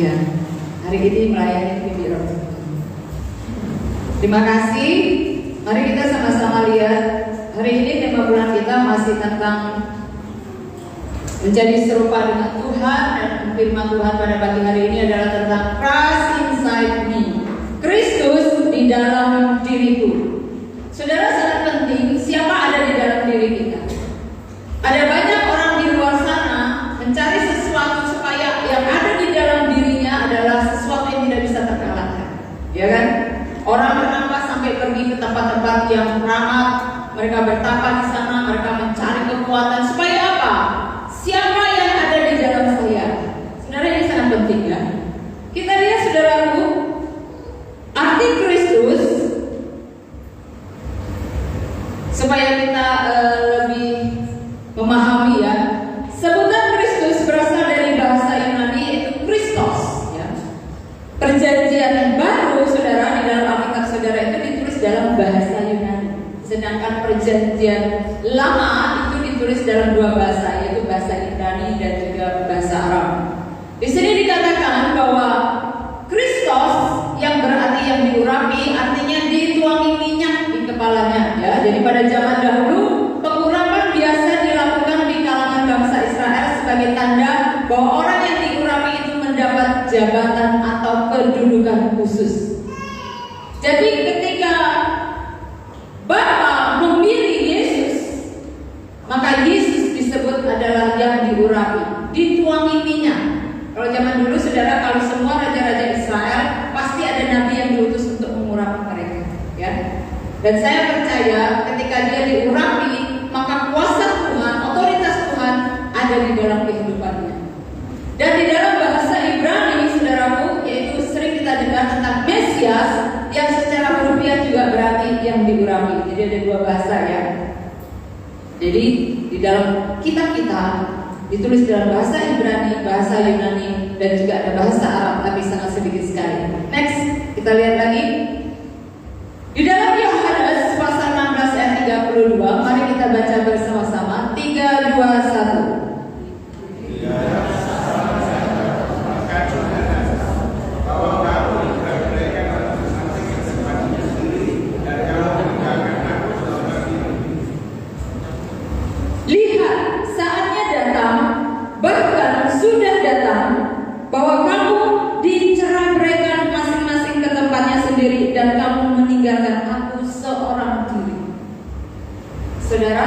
Ya, hari ini melayani Bibi Ros. Terima kasih. Mari kita sama-sama lihat. Hari ini tema bulan kita masih tentang menjadi serupa dengan Tuhan, dan firman Tuhan pada pagi hari ini adalah tentang Christ inside me. Kristus di dalam diriku. Saudara, sangat penting siapa ada di dalam diri kita. Ada banyak orang di luar sana mencari sesuatu supaya yang ada di dalam dirinya adalah sesuatu yang tidak bisa terkalahkan. Ya kan? Orang bernafas sampai pergi ke tempat-tempat yang ramah, mereka bertapa di sana, mereka mencari kekuatan supaya apa? Siapa yang ada di dalam saya? Saudara, ini sangat penting ya. Kita lihat saudaraku, arti Kristus supaya kita lebih memahami ya. Sebutan Kristus berasal dari bahasa Yunani yaitu Christos ya. Perjanjian baru saudara di dalam Alkitab saudara itu ditulis dalam bahasa Yunani. Sedangkan perjanjian lama itu ditulis dalam dua bahasa, yaitu bahasa Ibrani dan juga bahasa Arab. Di sini dikatakan bahwa Kristos yang berarti yang diurapi, artinya dituangi minyak di kepalanya ya. Jadi pada zaman dahulu pengurapan biasa dilakukan di kalangan bangsa Israel sebagai tanda bahwa orang yang diurapi itu mendapat jabatan atau kedudukan khusus. Jadi ketika Bapa memilih Yesus, maka Yesus disebut adalah yang diurapi, dituangi minyak. Kalau zaman dulu saudara, kalau semua raja-raja Israel pasti ada nabi yang diutus untuk mengurapi mereka ya. Dan saya percaya ketika dia diurapi, maka kuasa Tuhan, otoritas Tuhan ada di dalam kehidupannya. Dan di dalam bahasa Ibrani saudaraku, yaitu sering kita dengar tentang Mesias, yang secara hurufiah juga berarti yang diurapi. Jadi ada dua bahasa ya. Jadi di dalam kitab kita ditulis dalam bahasa Ibrani, bahasa Yunani, dan juga ada bahasa Arab, tapi sangat sedikit sekali. Next, kita lihat lagi. Di dalam Yohanes pasal 16 ayat 32, mari kita baca bersama-sama. 3, 2, 1. Lihat, saatnya datang, bahkan sudah datang, bahwa kamu diceraikan masing-masing ke tempatnya sendiri, dan kamu meninggalkan aku seorang diri. Saudara,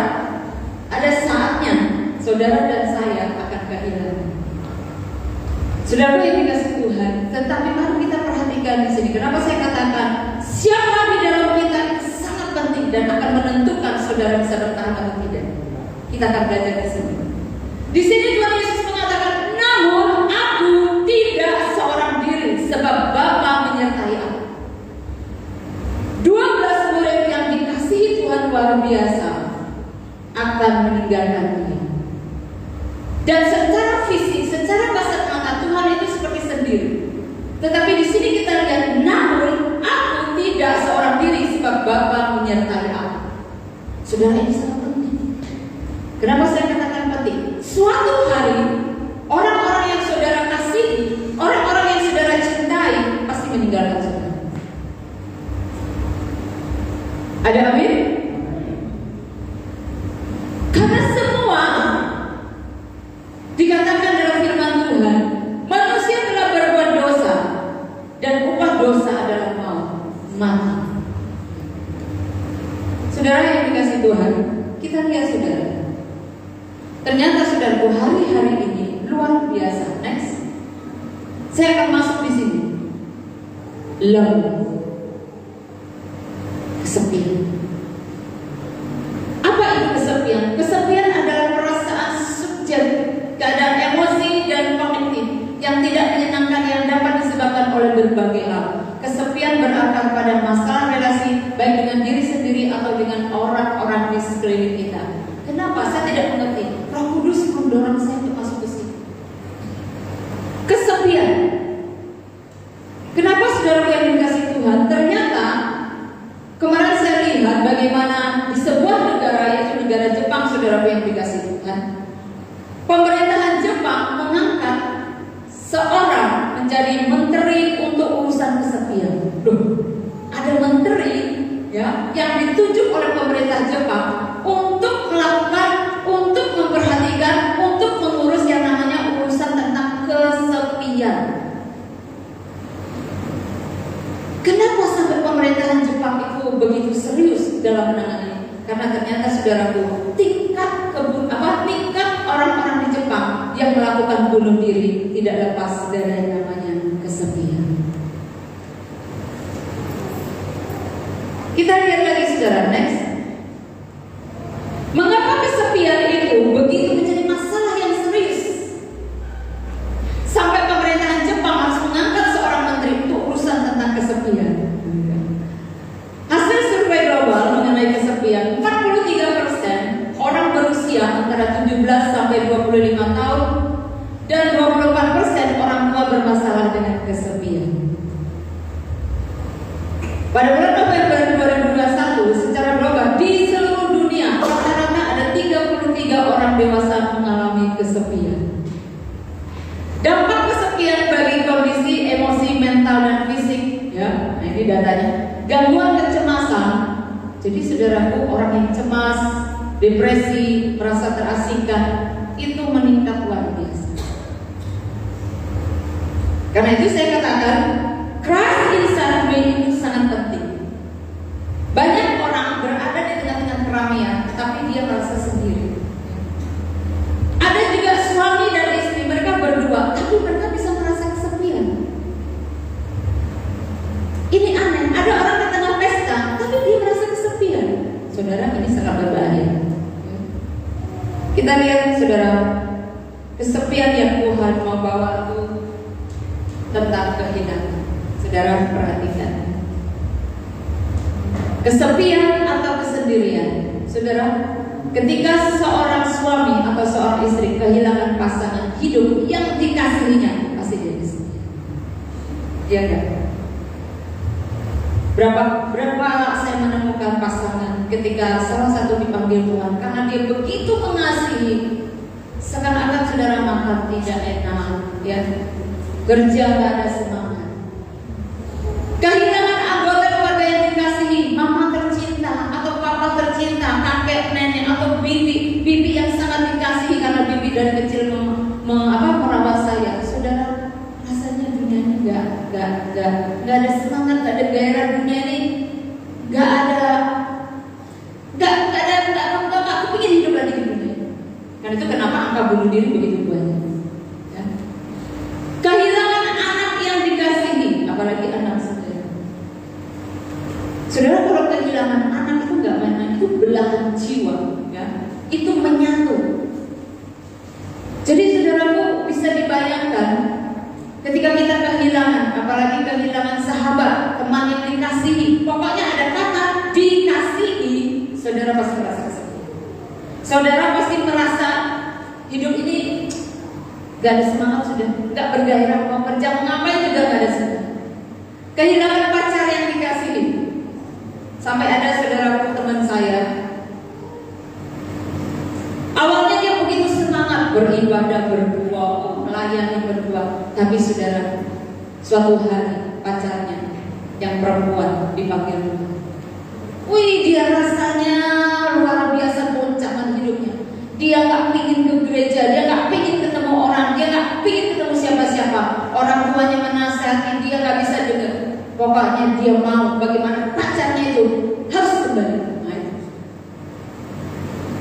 ada saatnya saudara dan saya akan kehilangan. Saudara yang dikasih Tuhan, tetapi mari kita perhatikan di sini. Kenapa saya katakan siapa di dalam kita itu sangat penting dan akan menentukan saudara bisa bertahan atau tidak. Kita akan belajar di sini. Di sini Tuhan Yesus mengatakan, namun aku tidak seorang diri, sebab Bapa menyertai aku. 12 murid yang dikasihi Tuhan luar biasa akan meninggalkan dia. Dan secara fisik, secara kasat mata Tuhan itu seperti sendiri. Tetapi di sini kita lihat, namun aku tidak seorang diri, sebab Bapa menyertai aku. Saudara, ini sangat penting. Kenapa saya katakan penting? Suatu hari orang-orang yang saudara kasihi, orang-orang yang saudara cintai pasti meninggalkan saudara. Ada amin? Karena semua dikatakan dalam firman Tuhan, manusia telah berbuat dosa dan upah dosa adalah maut, mati. Saudara yang dikasih Tuhan, kita lihat saudara. Ternyata saudaraku, hari-hari ini luar biasa. Next, saya akan masuk di sini. Kesepian. Apa itu kesepian? Kesepian adalah perasaan subjektif, keadaan emosi dan kognitif yang tidak menyenangkan yang dapat disebabkan oleh berbagai hal. Kesepian berakar pada masalah relasi baik dengan diri sendiri atau dengan orang-orang di sekeliling kita. Kenapa? Saya tidak mengerti. Roh Kudus mendorong saya untuk masuk ke sini. Kesepian. Kenapa saudara yang dikasih Tuhan? Ternyata kemarin saya lihat bagaimana di sebuah negara, yaitu negara Jepang, saudara yang dikasih Tuhan, pemerintahan Jepang mengangkat seorang menjadi yang ditunjuk oleh pemerintah Jepang untuk melakukan, untuk memperhatikan, untuk mengurus yang namanya urusan tentang kesepian. Kenapa sampai pemerintahan Jepang itu begitu serius dalam menangani? Karena ternyata saudaraku, tingkat orang-orang di Jepang yang melakukan bunuh diri tidak lepas dari yang namanya kesepian. Kita lihat lagi saudara, next. Mengapa kesepian itu begitu menjadi masalah yang serius sampai pemerintahan Jepang harus mengangkat seorang menteri untuk urusan tentang kesepian? Hasil survei global mengenai kesepian, 43% orang berusia antara 17 sampai 25 tahun dan 24% orang tua bermasalah dengan kesepian. Pada bulan November 2021 secara global di seluruh dunia rata-rata ada 33 orang dewasa mengalami kesepian. Dampak kesepian bagi kondisi emosi, mental dan fisik, ya, nah ini datanya. Gangguan kecemasan. Jadi saudaraku, orang yang cemas, depresi, merasa terasingkan itu meningkat luar biasa. Karena itu saya katakan Christ inside me itu sangat penting. Banyak orang berada di tengah-tengah keramaian, tapi dia merasa sendiri. Ada juga suami dan istri, mereka berdua, tapi mereka bisa merasa kesepian. Ini aneh, ada orang di tengah pesta, tapi dia merasa kesepian. Saudara, ini sangat berbahaya. Kita lihat saudara, kesepian yang Tuhan mau bawa itu tentang kehilangan. Saudara perhatikan, kesepian atau kesendirian. Saudara, ketika seorang suami atau seorang istri kehilangan pasangan hidup yang dikasihinya, pasti dia kesepian. Dia enggak. Berapa saya menemukan pasangan ketika salah satu dipanggil Tuhan karena dia begitu mengasihi, seakan-akan saudara makan tidak enak, ya, kerja nggak ada semangat. Kehilangan anggota keluarga yang dikasihi, mama tercinta atau papa tercinta, kakek, nenek atau bibi yang sangat dikasihi karena bibi dari kecil merawat saya. Saudara, rasanya dunia ini nggak ada semangat, nggak ada gairah dunia ini, nggak kepingin hidup lagi di dunia. Karena itu kenapa angka bunuh diri begitu banyak. Ya. Kehilangan anak yang dikasihi, apalagi anak saudara. Saudara, kalau kehilangan anak itu nggak main-main, itu belahan jiwa, ya. Itu menyatu. Jadi saudaraku bisa dibayangkan ketika kita kehilangan, apalagi kehilangan sahabat, teman yang dikasihi, pokoknya ada kata dikasihi, saudara pasti merasa kesepian. Saudara pasti merasa hidup ini gak ada semangat, sudah gak bergairah, mau kerja, mau ngapain juga gak ada semangat. Kehilangan pacar yang dikasihi. Sampai ada saudaraku, teman saya, awalnya dia begitu semangat beribadah berdua, melayani berdua, tapi saudara, suatu hari pacarnya yang perempuan dipanggil Tuhan. Wih, dia rasanya luar biasa goncangan hidupnya. Dia gak pingin ke gereja, dia gak pingin ketemu orang, dia gak pingin ketemu siapa-siapa. Orang tuanya menasihati, dia gak bisa dengar. Pokoknya dia mau bagaimana pacarnya itu harus kembali.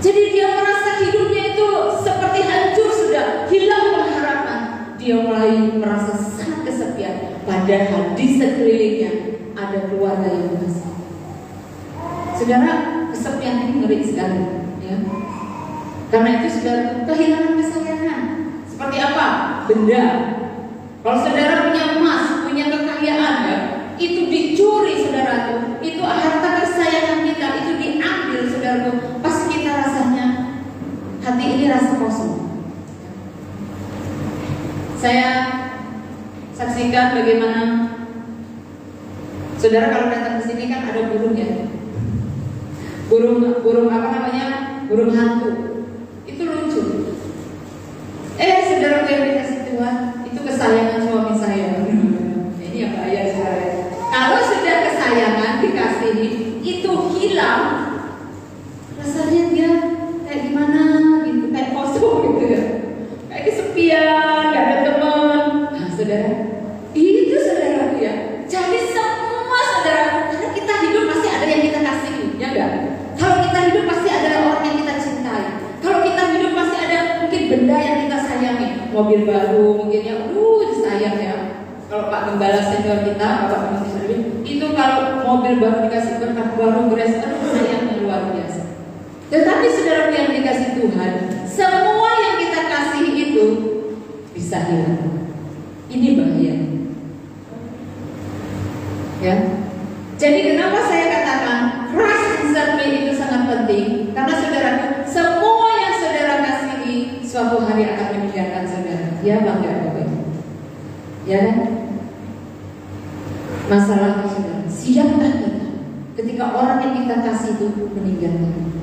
Jadi dia merasa hidupnya itu seperti hancur, sudah hilang pengharapan. Dia mulai merasa sangat kesepian, padahal di sekelilingnya ada keluarga yang mengasihi. Saudara, kesepian ini ngeri sekali, ya. Karena itu saudara, kehilangan kesayangan. Seperti apa? Benda. Kalau saudara punya emas, punya kekayaan, ya, itu dicuri, saudara, itu harta kesayangan kita, itu diambil, saudara. Pas kita rasanya hati ini rasa kosong. Saya saksikan bagaimana saudara kalau datang ke sini kan ada burung, ya. Burung apa namanya? Burung hantu. Itu lucu. Saudara yang dikasih Tuhan, itu kesayangan suami saya. Ini yang bahaya saya. Kalau sudah kesayangan dikasihi, itu hilang mobil baru, mungkin ya, sayang ya. Kalau Pak Gembala senior kita, Bapak Pemimpin itu kalau mobil baru dikasih berkat baru beres, sayangnya luar biasa. Tetapi saudara yang dikasih Tuhan, semua yang kita kasih itu bisa hilang. Ini bahaya. Ya. Jadi kenapa saya katakan Christ inside me itu sangat penting? Karena saudaraku, semua yang saudara kasihi suatu hari akan meninggalkan saudara. Ya Bang, ya Bapak. Ya kan? Masalahnya saudara, siapkah kita ketika orang yang kita kasih itu meninggalkan?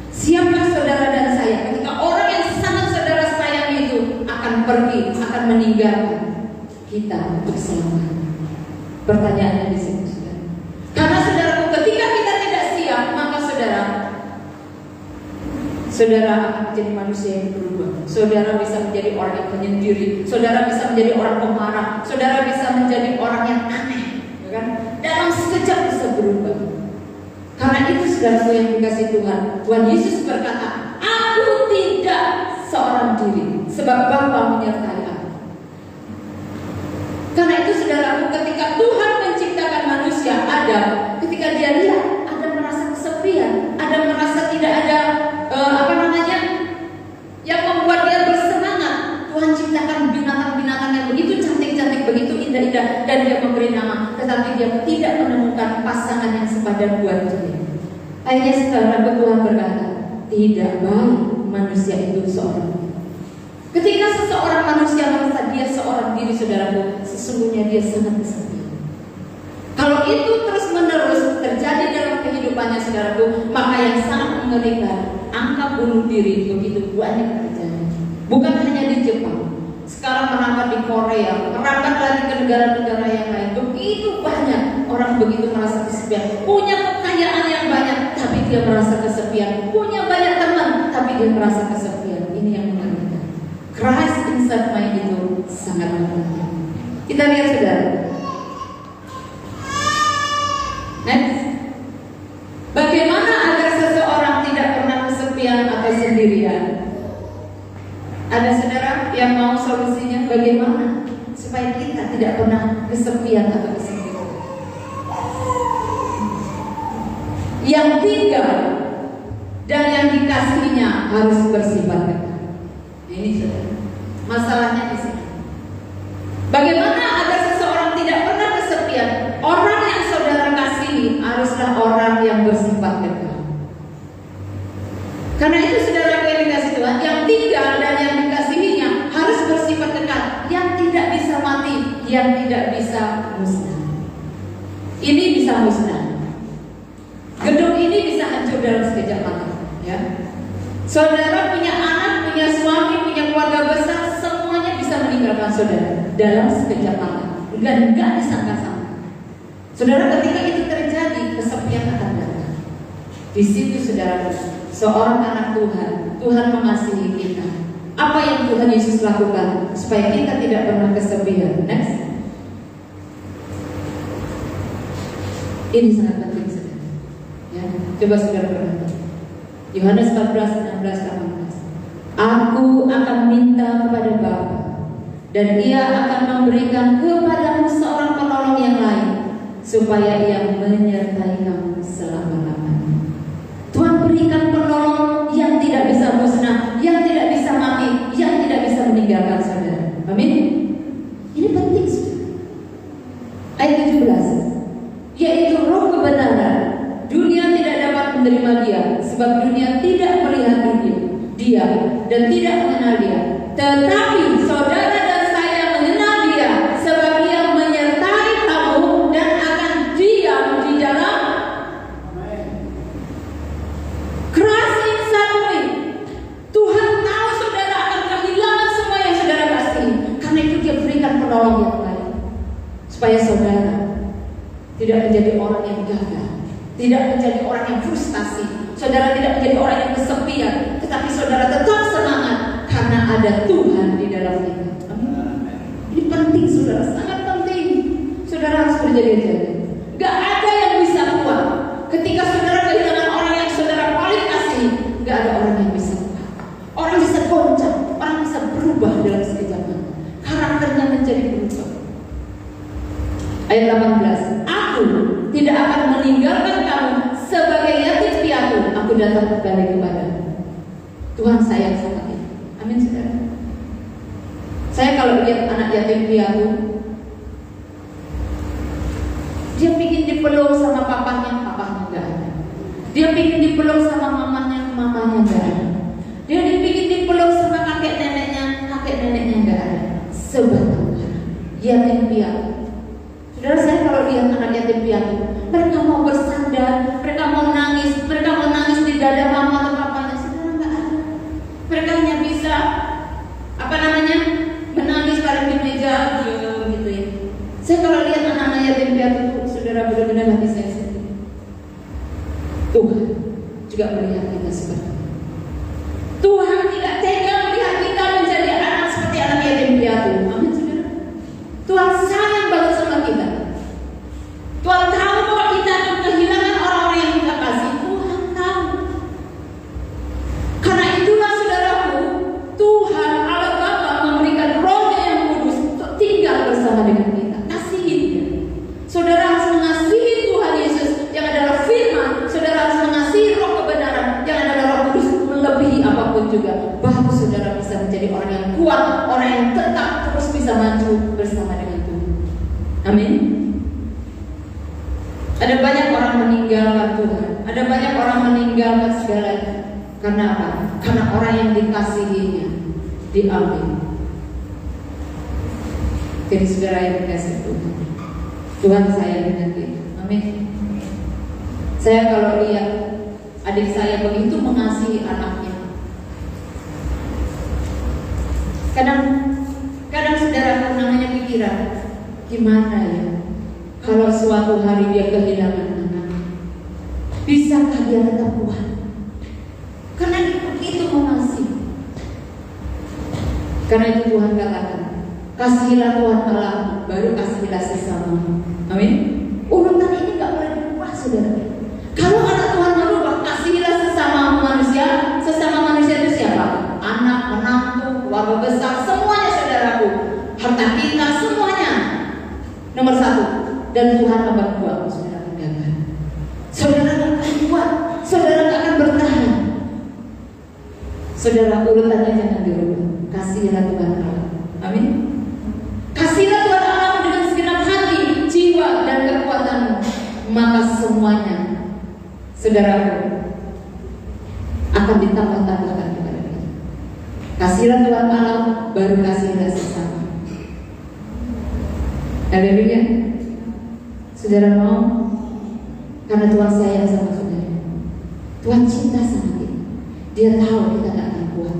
Siapkah saudara dan saya ketika orang yang sangat saudara sayang itu akan pergi, akan meninggalkan kita untuk selamanya? Pertanyaannya di sini, saudara. Karena saudaraku, ketika kita tidak siap, maka saudara akan menjadi manusia yang berubah. Saudara bisa menjadi orang yang penyendiri. Saudara bisa menjadi orang pemarah. Saudara bisa menjadi orang yang aneh, kan? Dalam sekejap bisa berubah. Karena itu saudaraku yang dikasih Tuhan, Tuhan Yesus berkata, aku tidak seorang diri, sebab Bapa menyertai aku. Karena itu saudaraku, ketika Tuhan menciptakan manusia Adam, ketika dia lihat ada merasa kesepian, ada merasa tidak ada yang membuat dia bersemangat. Tuhan ciptakan binatang-binatang yang begitu cantik-cantik, begitu indah-indah, dan dia memberi nama, tetapi dia tidak menemukan pasangan yang sepadan buat dia. Akhirnya setelah Tuhan berkata, tidak baik manusia itu seorang. Ketika seseorang manusia merasa dia seorang diri, saudaraku, sesungguhnya dia sangat kesepian. Kalau itu terus-menerus terjadi dalam kehidupannya, saudaraku, maka yang sangat mengerikan, angka bunuh diri begitu banyak terjadi. Bukan hanya di Jepang, sekarang merambah di Korea, merambah lagi ke negara-negara yang lain. Begitu banyak orang begitu merasa kesepian, punya kekayaan yang banyak, tapi dia merasa kesepian, punya banyak teman, tapi dia merasa kesepian. Ini yang mengerikan. Christ inside me itu sangat penting. Kita lihat saudara. Next. Bagaimana agar seseorang tidak pernah kesepian atau sendirian? Ada saudara yang mau solusinya bagaimana supaya kita tidak pernah kesepian atau sendirian? Yang tinggal dan yang dikasihinya harus bersifat dekat. Ini saudara, masalahnya di sini. Bagaimana agar seseorang tidak pernah kesepian? Orang yang saudara kasihi haruslah orang yang bersifat dekat. Karena itu saudara yang dikasih Tuhan, yang tinggal dan yang dikasihinya harus bersifat dekat, yang tidak bisa mati, yang tidak bisa musnah. Ini bisa musnah. Gedung ini bisa hancur dalam sekejap mata. Ya. Saudara punya anak, punya suami, punya keluarga besar, semuanya bisa meninggalkan saudara dalam sekejap mata. Dan enggak disangka-sangka. Saudara, ketika itu terjadi, kesepian akan datang. Di situ saudara, seorang anak Tuhan, Tuhan mengasihi kita. Apa yang Tuhan Yesus lakukan supaya kita tidak pernah kesepian? Next. Ini sangat penting, saudara. Ya, coba saudara perhatikan. Yohanes 14, 16, 18. Aku akan minta kepada Bapa, dan Ia akan memberikan kepadamu seorang penolong yang lain, supaya Ia menyertai kamu selama-lamanya. Tuhan berikan penolong yang tidak bisa musnah, yang tidak bisa mati, yang tidak bisa meninggalkan saudara. Amin. Ini penting, saudara. Ayat 17, yaitu Roh kebenaran. Dunia tidak dapat menerima Dia, sebab dunia tidak melihat Dia dan tidak mengenal Dia. Tetapi saudara dan saya mengenal Dia, sebab Ia menyertai kamu dan akan diam di dalam Christ inside me. Tuhan tahu saudara akan kehilangan semua yang saudara kasih. Karena itu Dia berikan penolong yang lain, supaya saudara tidak menjadi orang yang gagal, tidak menjadi orang yang frustasi, saudara tidak menjadi orang yang kesepian, tetapi saudara tetap semangat karena ada Tuhan di dalam kita. Ini penting, saudara, sangat penting. Saudara harus berjaga-jaga. Gak ada yang bisa kuat ketika saudara kehilangan orang yang saudara paling kasih. Gak ada orang yang bisa kuat. Orang bisa goncang, orang bisa berubah dalam sekejap Ayat 18, aku tidak akan meninggalkan kamu sebagai yatim piatu. Aku datang kembali kepadamu. Tuhan sayang sama kita. Amin, saudara. Saya kalau lihat anak yatim piatu, dia pingin dipeluk sama papanya nggak ada. Dia pingin dipeluk sama mamanya nggak ada. Dia pingin dipeluk sama kakek neneknya nggak ada. Sebab yatim piatu. Saudara, saya kalau lihat anak yatim piatu, mereka mau bersandar, mereka mau nangis di dada mama atau papanya. Saudara, nggak ada. Mereka hanya bisa menangis pada di meja gitu ya. Saya kalau lihat anak-anak yatim piatu, saudara, benar-benar hati saya sedih. Tuhan juga melihat kita seperti itu. Tuhan tidak tega melihat kita menjadi anak seperti anak yatim piatu. Amin, saudara. Tuhan sayang banget sama kita. Tuhan tahu bahwa kita akan kehilangan orang-orang yang kita kasih. Tuhan tahu. Karena itulah, saudaraku, Tuhan Allah Bapa memberikan Roh-Nya yang kudus untuk tinggal bersama dengan kita. Kasihi Dia. Saudara harus mengasihi Tuhan Yesus yang adalah firman. Saudara harus mengasihi Roh kebenaran yang adalah Roh Kudus melebihi apapun juga. Baru saudara bisa menjadi orang yang kuat, orang yang tetap terus bisa maju bersama dengan Tuhan. Amin. Ada banyak orang meninggalkan Tuhan. Ada banyak orang meninggalkan segalanya. Karena apa? Karena orang yang dikasihinya diambil. Jadi saudara yang dikasih Tuhan, Tuhan sayang dengan kita. Amin. Saya kalau lihat adik saya begitu mengasihi anaknya. Kadang saudara namanya pikiran, gimana ya kalau suatu hari dia kehilangan anaknya, bisakah dia tetap kuat? Karena dia begitu mengasihi. Karena itu Tuhan katakan, kasihilah Tuhan Allah, baru kasihilah sesama. Amin. Urutan ini gak boleh diubah, saudara. Kalau anak Tuhan merubah, kasihilah sesama manusia. Sesama manusia itu siapa? Anak, menantu, keluarga besar, semuanya, saudaraku. Harta kita, semuanya. Nomor 1. Dan Tuhan akan buat saudara gagal. Saudara gak akan kuat. Saudara gak akan bertahan. Saudara, urutannya jangan dirubah. Kasihilah Tuhan Allah. Amin. Kasihilah Tuhan Allah dengan segenap hati, jiwa, dan kekuatanmu. Maka semuanya, saudaraku, akan ditambah-tambahkan kepada kita. Kasihilah Tuhan Allah, baru kasihilah sesama. Haleluya. Saudara mau? Karena Tuhan sayang sama saudara. Tuhan cinta sama kita. Dia tahu kita gak akan kuat.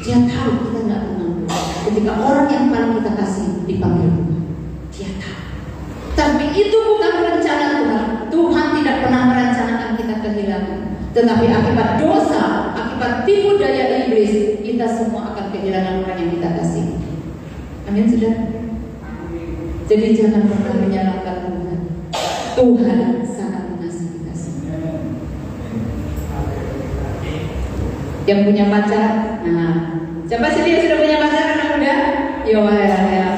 Dia tahu kita gak akan mampu. Ketika orang yang paling kita kasih dipanggil Tuhan, Dia tahu. Tapi itu bukan rencana Tuhan. Tuhan tidak pernah merencanakan kita kehilangan. Tetapi akibat dosa, akibat tipu daya iblis, kita semua akan kehilangan orang yang kita kasih. Amin, saudara. Jadi jangan pernah menyalahkan Tuhan. Tuhan sangat mengasihi kita semua. Yang punya pacar, siapa sih yang sudah punya pacar anak muda? Yo, ya.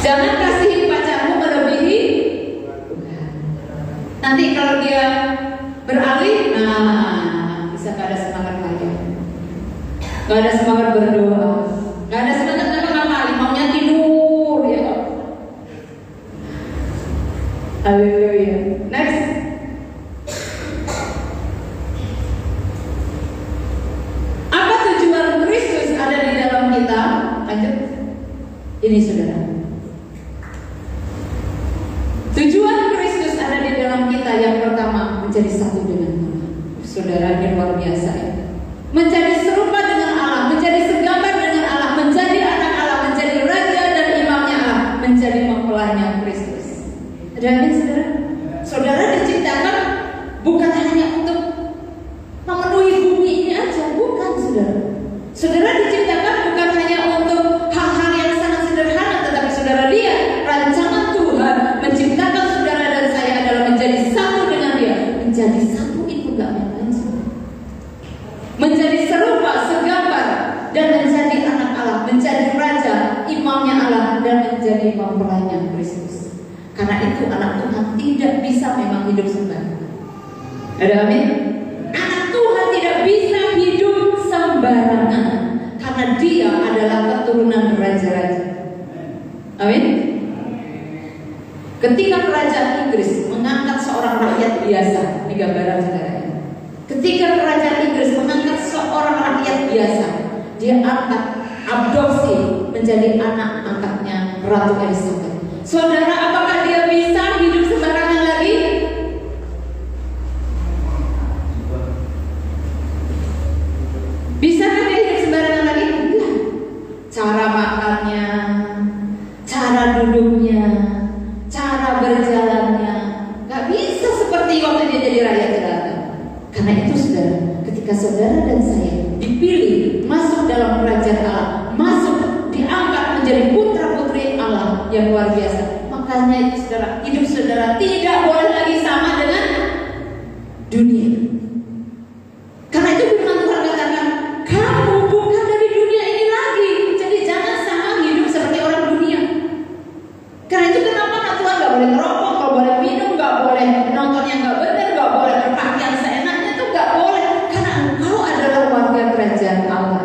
Jangan kasihin pacarmu melebihi Tuhan. Nanti kalau dia beralih, bisa gak ada semangat lagi, gak ada semangat berdoa, gak ada semangat ngapa-ngapain, maunya tidur ya. Haleluya. Next. Apa tujuan Kristus ada di dalam kita? Lanjut. Ini saudara. Tujuan Kristus ada di dalam kita yang pertama menjadi satu dengan Allah. Saudara, ini luar biasa ya. Menjadi serupa dengan Allah, menjadi segambar dengan Allah, menjadi anak Allah, menjadi raja dan imamnya Allah, menjadi mempelainya Kristus. Ada amin, saudara? Saudara diciptakan bukan hanya untuk memenuhi bumi ini aja, bukan, saudara. Saudara diciptakan bukan hanya untuk hal-hal yang sangat sederhana, tetapi saudara lihat rancangan Tuhan menciptakan saudara dan saya adalah menjadi satu dengan Dia. Menjadi satu itu gak main-main, saudara. Menjadi serupa dan menjadi mempelainya Kristus. Karena itu anak Tuhan tidak bisa memang hidup sembarangan. Ada amin? Anak Tuhan tidak bisa hidup sembarangan karena dia adalah keturunan raja-raja. Amin? Ketika kerajaan Inggris mengangkat seorang rakyat biasa, di gambaran saudara. Ketika kerajaan Inggris mengangkat seorang rakyat biasa, dia angkat adopsi menjadi anak angkatnya Ratu Elizabeth. Saudara, apakah dia bisa hidup sembarangan lagi? Bisa kan dia hidup sembarangan lagi? Enggak. Cara makannya, cara duduknya, cara berjalannya gak bisa seperti waktu dia jadi rakyat jelata. Karena itu saudara, ketika saudara dan saya dipilih masuk dalam kerajaan Allah, masuk diangkat menjadi putra-putri Allah yang luar biasa, makanya itu saudara, hidup saudara tidak boleh lagi sama dengan dunia. Karena itu firman Tuhan katakan, kamu bukan dari dunia ini lagi, jadi jangan sama hidup seperti orang dunia. Karena itu kenapa anak Tuhan gak boleh ngerokok, gak boleh minum, gak boleh nonton yang gak benar, gak boleh berpakaian seenaknya, itu gak boleh. Karena engkau adalah warga kerajaan Allah.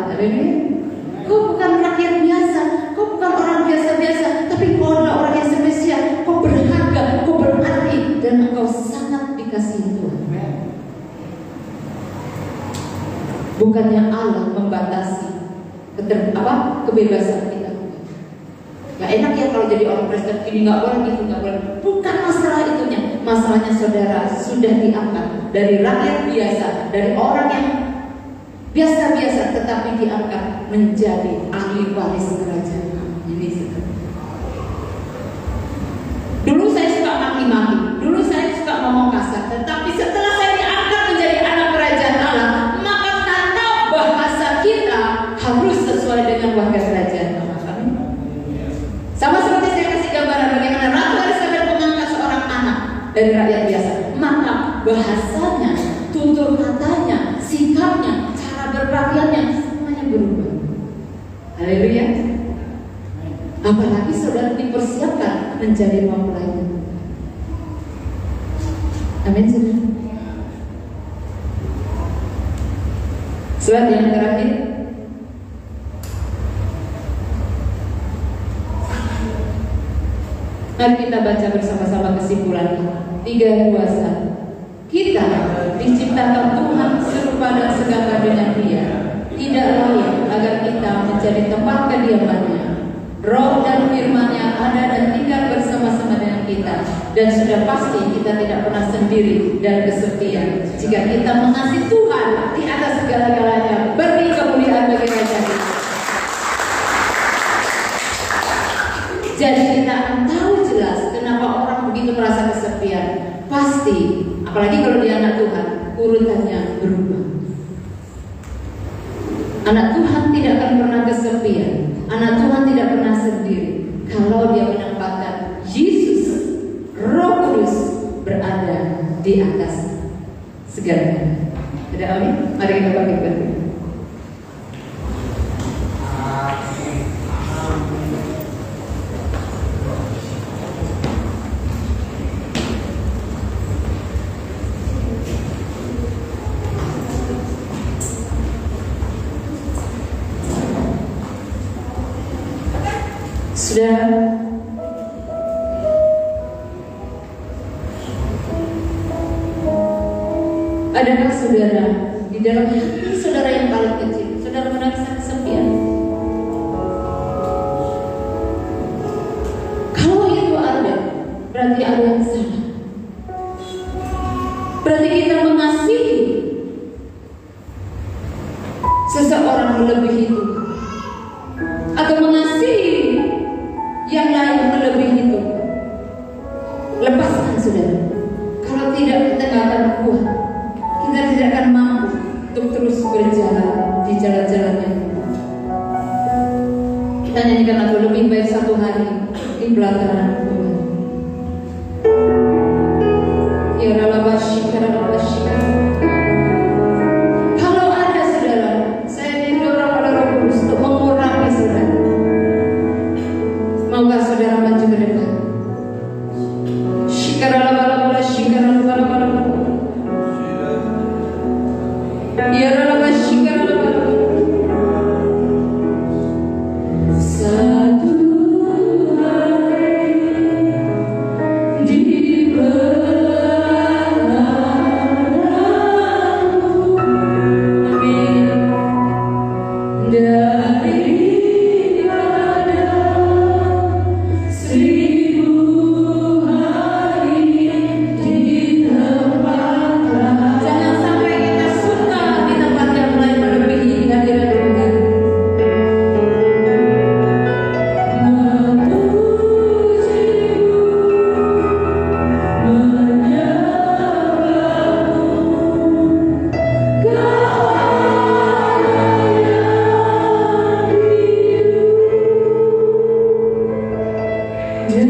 Kau bukan rakyat biasa, kau bukan orang biasa-biasa, tapi kau adalah orang yang spesial. Kau berharga, kau berarti, dan engkau sangat dikasihi Tuhan. Bukannya Allah membatasi kebebasan kita. Gak enak ya kalau jadi orang Kristen, ini gak boleh, gitu gak boleh. Bukan masalah itunya. Masalahnya saudara sudah diangkat dari rakyat biasa, dari orang yang biasa-biasa, tetapi diangkat menjadi ahli waris kerajaan. Ini saudara. Dulu saya suka maki-maki, dulu saya suka ngomong kasar, tetapi setelah saya diangkat menjadi anak kerajaan Allah, maka tata bahasa kita harus sesuai dengan warga kerajaan Allah. Sama seperti saya kasih gambaran bagaimana Ratu Elizabeth mengangkat seorang anak dari rakyat biasa, maka bahasanya, tutur katanya, sikapnya, cara berpakaiannya semuanya berubah. Haleluya. Apalagi saudara dipersiapkan menjadi mempelai. Amin saudara. Surat yang terakhir, mari kita baca bersama-sama kesimpulan 3, 2, 1. Kita diciptakan Tuhan serupa dan segambar dengan Dia, tidak layak agar kita menjadi tempat kediamannya. Roh dan firman-Nya ada dan tinggal bersama-sama dengan kita, dan sudah pasti kita tidak pernah sendiri dan kesepian jika kita mengasihi Tuhan di atas segala-galanya. Beri kemuliaan bagi Raja kita. Jadi kita akan tahu jelas kenapa orang begitu merasa kesepian. Pasti, apalagi kalau dia anak Tuhan, urutannya berubah. Anak Tuhan tidak akan pernah kesepian. Anak Tuhan tidak pernah sendiri kalau dia menempatkan Yesus, Roh Kudus berada di atas segalanya. Ada amin? Mari kita bagi bagi. Sudah, adakah saudara di dalam hati saudara yang paling kecil, saudara merasa kesepian? Kalau itu ada, berarti ada yang salah. Berarti kita mengasihi seseorang melebihi itu, atau mengasihi yang lain melebihi itu. Lepaskan saudara. Kalau tidak, kita tidak akan kuat. Kita tidak akan mampu untuk terus berjalan di jalan-jalan yang benar. Kita nyanyikan lagu lebih baik satu hari di pelataran Tuhan. Ya Rabbi, kalau ada saudara, saya didorong oleh Roh Kudus untuk mengurangi saudara. Maukah Semangat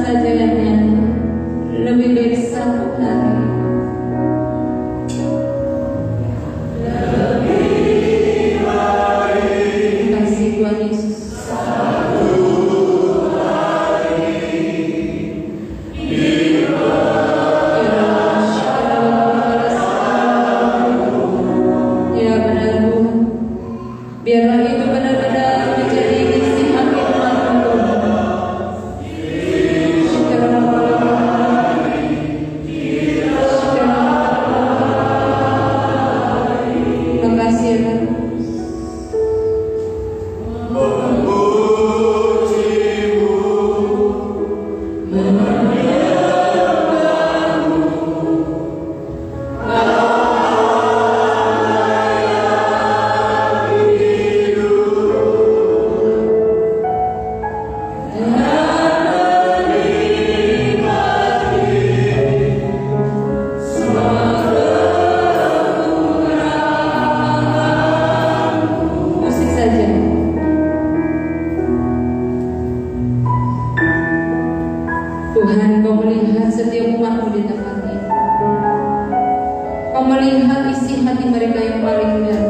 saja yang nyanyi, lebih dari satu hari. Kasih Tuhan Yesus. Ya benar Tuhan, biarlah itu benar-benar menjadi isi hati umat-Mu. Terima kasih ya Tuhan. Musik saja. Tuhan, Kau melihat setiap umat-Mu di tempat ini. Kau melihat isi hati mereka yang paling dalam.